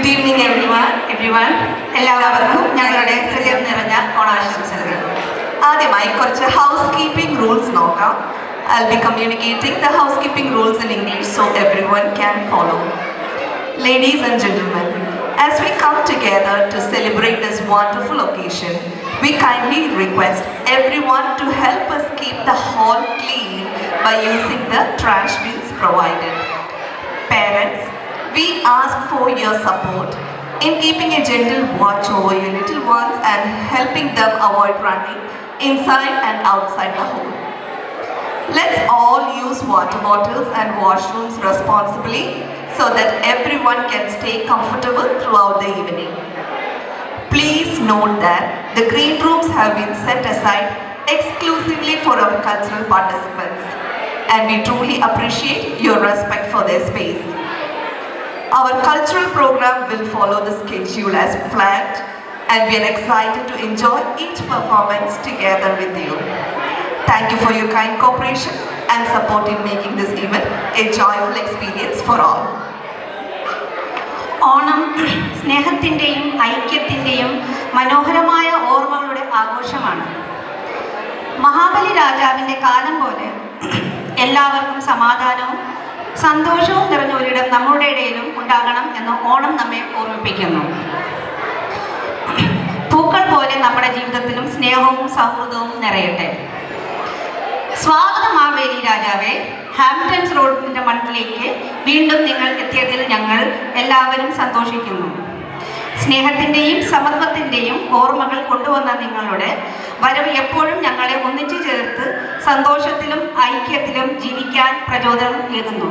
Good evening everyone. എല്ലാവർക്കും ഞങ്ങളുടെ ഹൃദയം നിറഞ്ഞ ഓണാശംസകൾ. ആദ്യമായി കുറച്ച് housekeeping rules നോക്കാം. I'll be communicating the housekeeping rules in English so everyone can follow. Ladies and gentlemen, as we come together to celebrate this wonderful occasion, we kindly request everyone to help us keep the hall clean by using the trash bins provided. Parents, we ask for your support in keeping a gentle watch over your little ones and helping them avoid running inside and outside the home. Let's all use water bottles and washrooms responsibly so that everyone can stay comfortable throughout the evening. Please note that the green rooms have been set aside exclusively for our cultural participants, and we truly appreciate your respect for their space. Our cultural program will follow the schedule as planned, and we are excited to enjoy each performance together with you. Thank you for your kind cooperation and support in making this event a joyful experience for all. Onam സ്നേഹത്തിൻ്റെയും ഐക്യത്തിൻ്റെയും മനോഹരമായ ഓർമ്മകളുടെ ആഘോഷമാണ്. മഹാബലി രാജാവിൻ്റെ കാലം പോലെ എല്ലാവർക്കും സമാധാനവും സന്തോഷവും നിറഞ്ഞ ഒരിടം നമ്മുടെ ഇടയിലും ഉണ്ടാകണം എന്ന് ഓണം നമ്മെ ഓർമ്മിപ്പിക്കുന്നു. പൂക്കൾ പോലെ നമ്മുടെ ജീവിതത്തിലും സ്നേഹവും സൗഹൃദവും നിറയട്ടെ. സ്വാഗതം മാവേലി രാജാവേ. ഹാംപ്ടൺസ് റോഡിൻ്റെ മണ്ണിലേക്ക് വീണ്ടും നിങ്ങൾ എത്തിയതിൽ ഞങ്ങൾ എല്ലാവരും സന്തോഷിക്കുന്നു. സ്നേഹത്തിൻ്റെയും സമത്വത്തിൻ്റെയും ഓർമ്മകൾ കൊണ്ടുവന്ന നിങ്ങളുടെ വരവ് എപ്പോഴും ഞങ്ങളെ ഒന്നിച്ചു ചേർത്ത് സന്തോഷത്തിലും ഐക്യത്തിലും ജീവിക്കാൻ പ്രചോദനം ഏകുന്നു.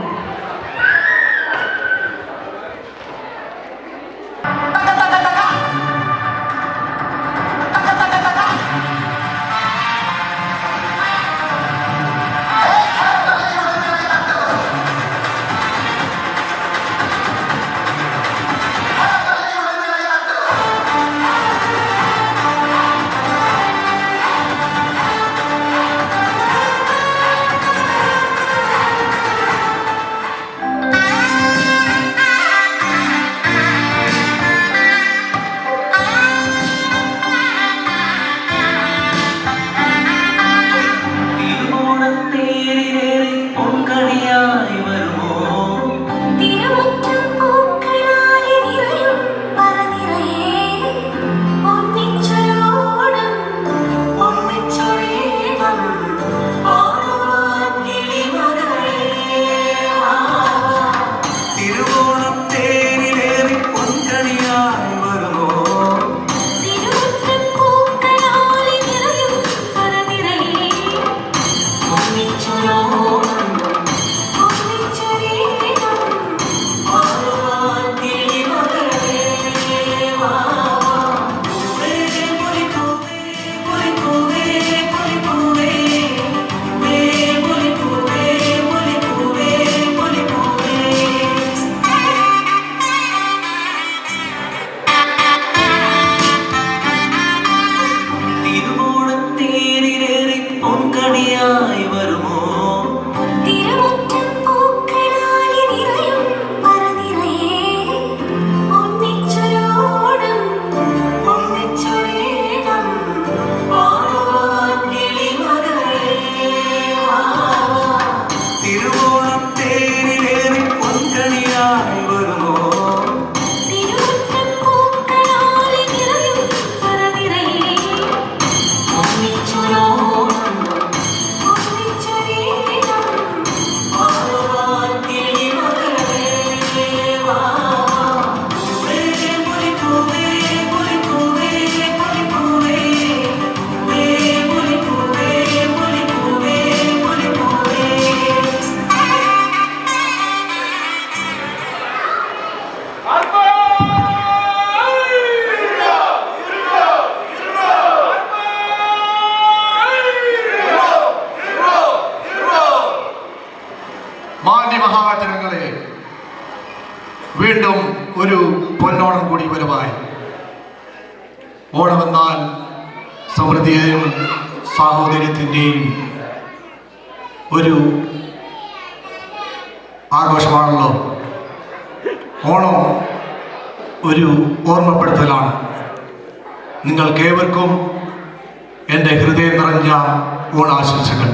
വീണ്ടും ഒരു പൊന്നോണം കൂടി വരവായി. ഓണമെന്നാൽ സമൃദ്ധിയെയും സാഹോദര്യത്തിൻ്റെയും ഒരു ആഘോഷമാണല്ലോ. ഓണം ഒരു ഓർമ്മപ്പെടുത്തലാണ്. നിങ്ങൾക്കേവർക്കും എൻ്റെ ഹൃദയം നിറഞ്ഞ ഓണാശംസകൾ.